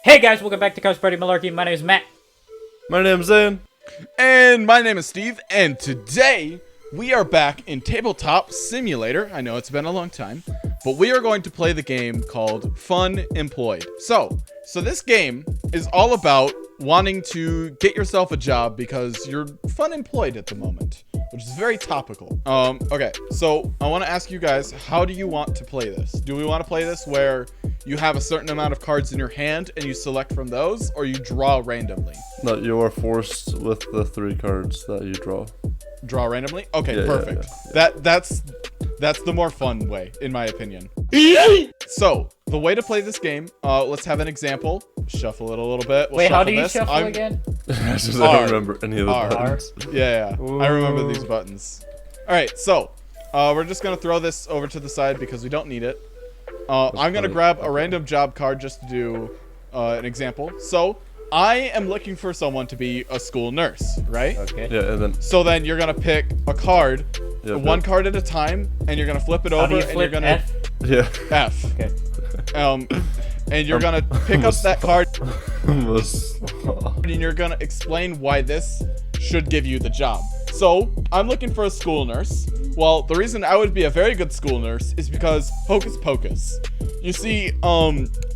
Hey guys, welcome back to Couch Party Malarkey. My name is Matt. My name's Zane. And my name is Steve, and today we are back in Tabletop Simulator. I know it's been a long time, but we are going to play the game called Funemployed. So this game is all about wanting to get yourself a job because you're funemployed at the moment, which is very topical. Okay, so I want to ask you guys, how do you want to play this? Do we want to play this where you have a certain amount of cards in your hand and you select from those, or you draw randomly? No, you are forced with the 3 cards that you draw. Draw randomly? Okay, Yeah, perfect. yeah. That's the more fun way, in my opinion. So, the way to play this game, let's have an example. Shuffle it a little bit. Wait, how do you shuffle again? I don't remember any of the buttons. Yeah. I remember these buttons. Alright, so, we're just going to throw this over to the side because we don't need it. I'm going to grab a random job card just to do an example. So, I am looking for someone to be a school nurse, right? Okay. Yeah, and then... So then you're going to pick a card, one card at a time, and you're going to flip it over, and you're going to... F? Yeah. F. Okay. And you're going to pick up that card, and and you're going to explain why this should give you the job. So, I'm looking for a school nurse. Well, the reason I would be a very good school nurse is because Hocus Pocus. You see,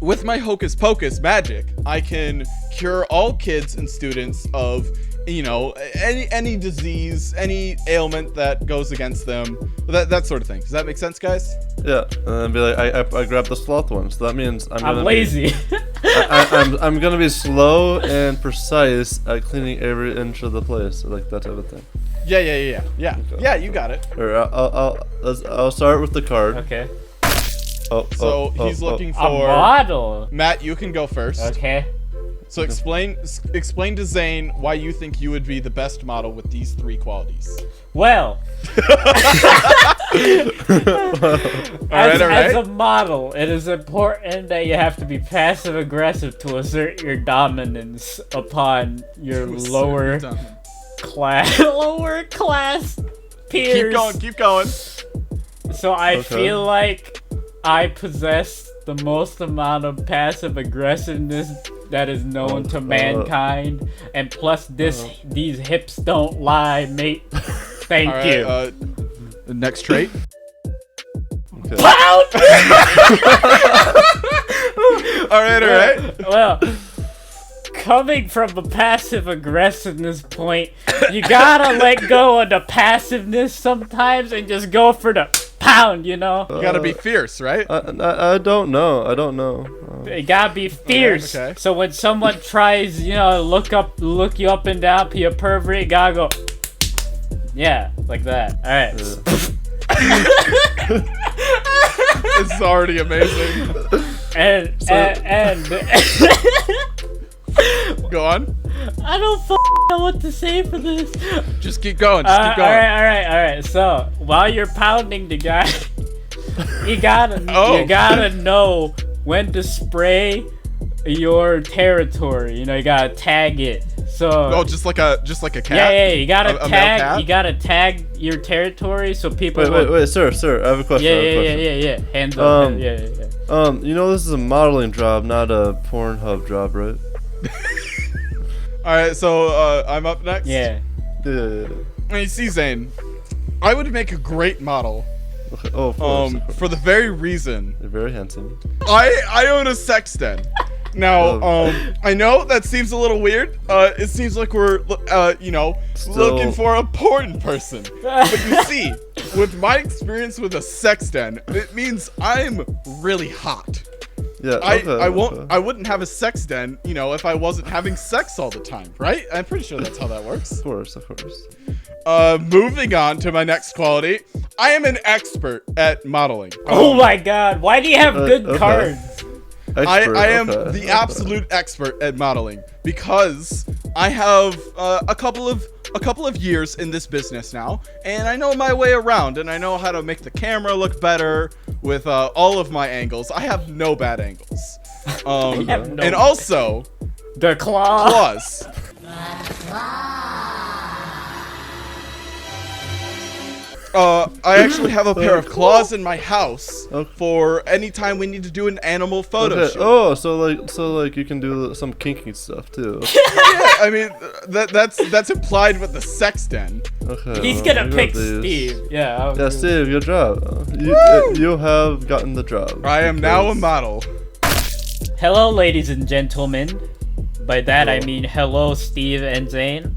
with my Hocus Pocus magic, I can cure all kids and students of, you know, any disease, any ailment that goes against them, that sort of thing. Does that make sense, guys? Yeah, and then be like, I grabbed the sloth one, so that means I'm lazy. I'm gonna be slow and precise at cleaning every inch of the place, like that type of thing. Yeah. Okay. Yeah, you got it. Alright, I'll start with the card. Okay. So he's looking for A model. Matt, you can go first. Okay. So explain to Zane why you think you would be the best model with these 3 qualities. Well, as a model, it is important that you have to be passive aggressive to assert your dominance upon your lower class peers. Keep going. So I feel like I possess the most amount of passive aggressiveness that is known to mankind, and plus these hips don't lie, mate. Thank you. The next trait. Okay. Pound! all right. Well, coming from a passive aggressiveness point, you gotta let go of the passiveness sometimes and just go for the pound, you know? You gotta be fierce, right? I don't know. You gotta be fierce. Okay. So when someone tries, you know, look you up and down, be a pervert, you gotta go, yeah, like that. All right. This is already amazing. And Go on. I don't know what to say for this. Just keep going. Keep going. All right. So while you're pounding the guy, you gotta know when to spray your territory. You know, you gotta tag it. So just like a cat. Yeah. You gotta A male tag. cat? You gotta tag your territory so people. Wait, sir. I have a question. Yeah. Hands up. Yeah. You know this is a modeling job, not a Pornhub job, right? All right, so I'm up next. Yeah. You see, Zane, I would make a great model. Okay. Oh, of course. For the very reason You're very handsome. I own a sex den. Now, I know that seems a little weird. It seems like we're, looking for a porn person. But you see, with my experience with a sex den, it means I'm really hot. Yeah. I wouldn't have a sex den, you know, if I wasn't having sex all the time, right? I'm pretty sure that's how that works. Of course. Moving on to my next quality. I am an expert at modeling. Oh my God! Why do you have good cards? I am the absolute expert at modeling because I have a couple of years in this business now, and I know my way around, and I know how to make the camera look better with all of my angles. I have no bad angles. And also the claws. I actually have a pair of claws in my house Okay. for any time we need to do an animal photo Okay. shoot. Oh, so like you can do some kinky stuff too. Yeah, I mean that's implied with the sex den. Okay. He's well, gonna we pick got these. Steve. Yeah. Yeah, Steve, good job. You have gotten the job. I am now a because- model. Hello, ladies and gentlemen. By that I Hello. mean hello, Steve and Zane.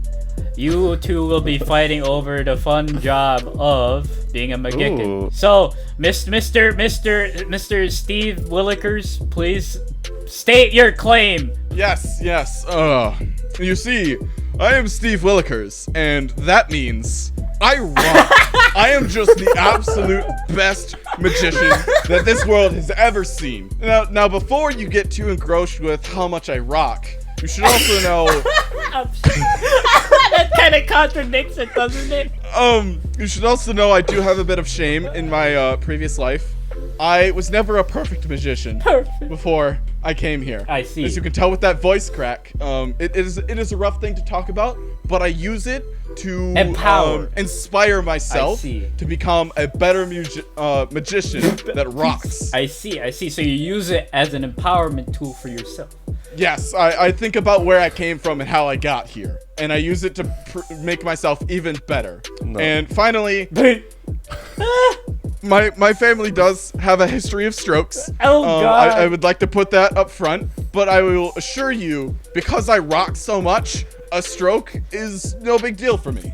You two will be fighting over the fun job of being a McGicken. Ooh. So, Mr. Steve Willikers, please state your claim. Yes. You see, I am Steve Willikers, and that means I rock. I am just the absolute best magician that this world has ever seen. Now, before you get too engrossed with how much I rock, you should also know. That kind of contradicts it, doesn't it? You should also know I do have a bit of shame in my previous life. I was never a perfect magician Perfect. before I came here. I see. As you can tell with that voice crack, it is a rough thing to talk about, but I use it to Empower. inspire myself I see. to become a better magician that rocks. I see. So you use it as an empowerment tool for yourself. Yes, I think about where I came from and how I got here, and I use it to make myself even better. No. And finally, my family does have a history of strokes. Oh, God. I would like to put that up front, but I will assure you, because I rock so much, a stroke is no big deal for me.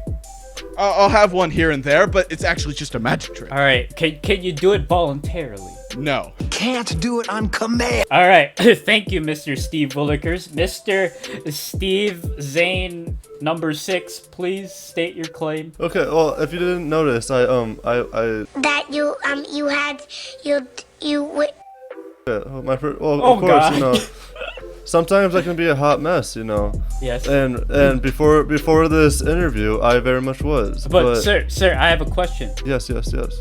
I'll have one here and there, but it's actually just a magic trick. All right. Can you do it voluntarily? No. Can't do it on command. All right. Thank you, Mr. Steve Willikers. Mr. Steve Zane number 6, please state your claim. Okay, well, if you didn't notice, I That you my first, well, Oh, of course, God. you know, sometimes I can be a hot mess, you know. Yes. And before this interview, I very much was. But sir, I have a question. Yes.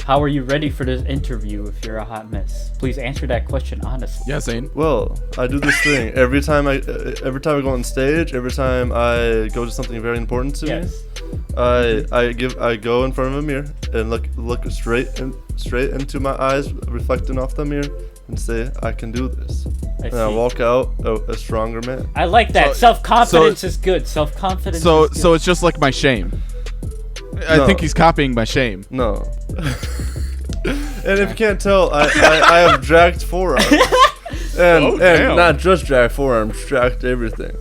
How are you ready for this interview if you're a hot mess? Please answer that question honestly. Yeah, Zane. Well, I do this thing every time I go on stage, every time I go to something very important to Yes. me, I go in front of a mirror and look straight into my eyes, reflecting off the mirror, and say, I can do this. And I see. walk out a stronger man. I like that. So- Self-confidence is good. Self-confidence So is good. it's just like my shame. I No. think he's copying my shame. No. And if you can't tell, I have jacked forearms. Oh, damn. And not just jacked forearms, jacked everything.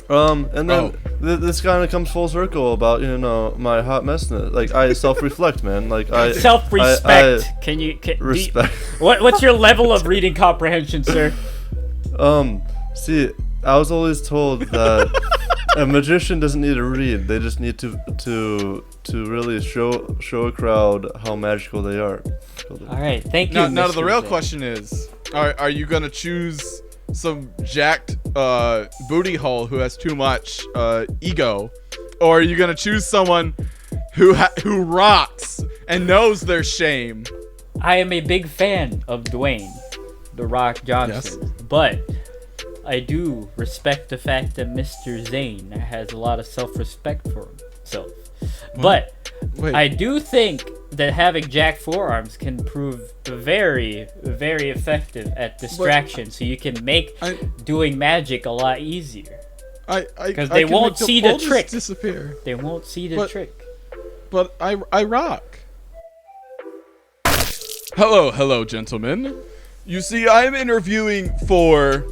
And then this kind of comes full circle about, you know, my hot messness. Like, I self-reflect, man. Like, I Self-respect. Can respect. What's your level of reading comprehension, sir? See, I was always told that a magician doesn't need to read. They just need to really show a crowd how magical they are. All right. Thank you. Now the Mr. real Zane. question is, are you gonna choose some jacked booty hole who has too much ego, or are you gonna choose someone who rocks and knows their shame? I am a big fan of Dwayne, The Rock Johnson, but I do respect the fact that Mr. Zane has a lot of self-respect for himself. But Wait. I do think that having jack forearms can prove very, very effective at distraction, so you can make doing magic a lot easier. Because they won't see the trick. Disappear. They won't see the But- trick. But I rock. Hello, gentlemen. You see, I'm interviewing for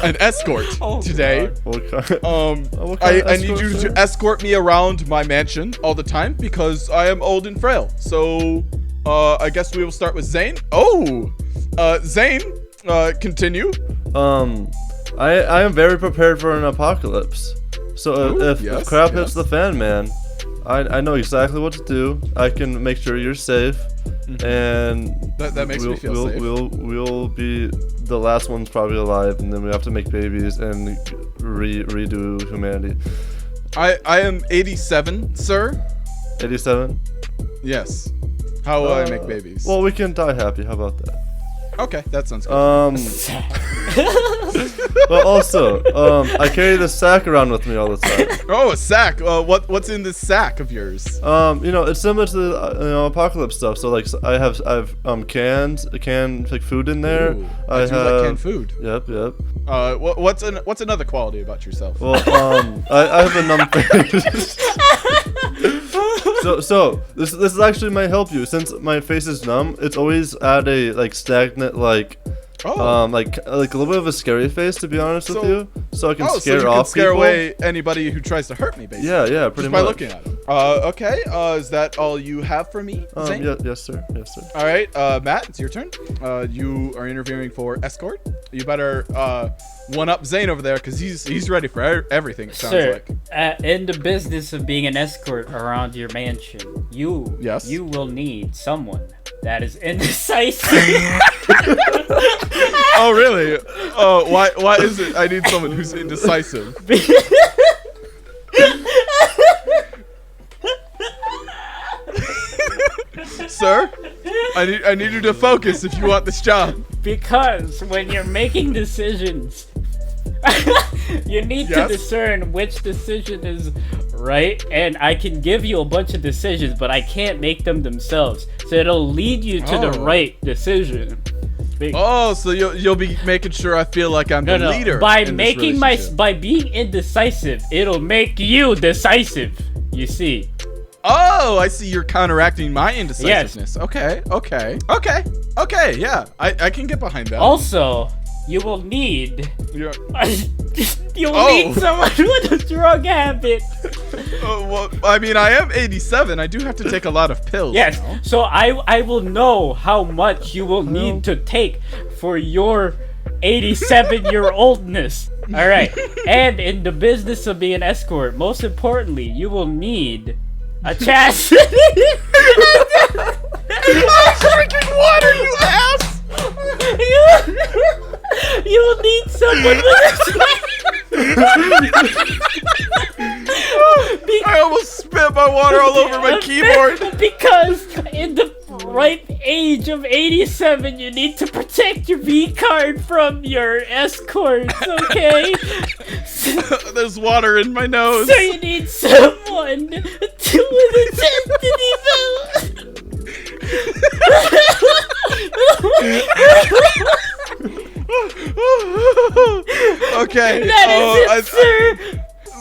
an escort today. What kind what kind I of need escort, you sir? to escort me around my mansion all the time because I am old and frail. So, I guess we will start with Zane. Oh, Zane, continue. I am very prepared for an apocalypse. So Ooh, if yes, crap yes. hits the fan, man, I know exactly what to do. I can make sure you're safe, and That makes me feel safe. We'll be the last ones probably alive, and then we have to make babies and redo humanity. I am 87, sir. 87. Yes. How will I make babies? Well, we can die happy. How about that? Okay, that sounds good. But also, I carry this sack around with me all the time. Oh, a sack. What's in this sack of yours? It's similar to the apocalypse stuff. So like, I've canned like food in there. Ooh, I do have like canned food. Yep. What's another quality about yourself? Well, I have a numb face. So this actually might help you since my face is numb. It's always at a like stagnant like like a little bit of a scary face, to be honest with you. So I can scare off scare people. away anybody who tries to hurt me, basically. Yeah, pretty just much. by looking at them. Okay. Is that all you have for me, Zane? Yes, sir. All right, Matt, it's your turn. You are interviewing for escort. You better one up Zane over there because he's ready for everything. It sounds Sir, like. in the business of being an escort around your mansion, you will need someone that is indecisive. Oh really? Oh, why is it I need someone who's indecisive? Sir, I need you to focus if you want this job. Because when you're making decisions, you need to discern which decision is right, and I can give you a bunch of decisions, but I can't make them themselves. So it'll lead you to the right decision. Oh, so you'll be making sure I feel like I'm the leader. By by being indecisive, it'll make you decisive. You see. Oh, I see. You're counteracting my indecisiveness. Yes. Okay. Yeah, I can get behind that. Also, you will need. Yeah. You'll need someone with a drug habit. Well, I mean, I am 87. I do have to take a lot of pills. Yes. You know? So I will know how much you will need to take for your 87-year-oldness. All right. And in the business of being an escort, most importantly, you will need a chassis. I'm drinking water, you ass! You will need someone with a I almost spit my water all over my keyboard. Because in the ripe age of 87, you need to protect your V card from your escorts, okay? There's water in my nose. So you need someone with a destiny belt. Okay. That is it, sir.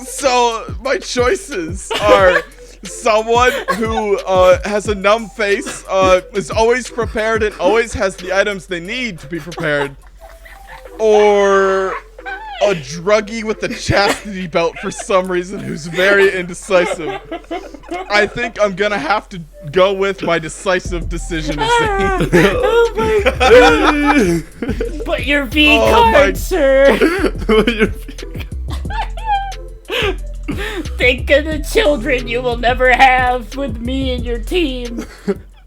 So my choices are someone who has a numb face, is always prepared and always has the items they need to be prepared, or a druggie with a chastity belt for some reason who's very indecisive. I think I'm gonna have to go with my decisive decision. Oh my god! But your V card, sir. Think of the children you will never have with me and your team.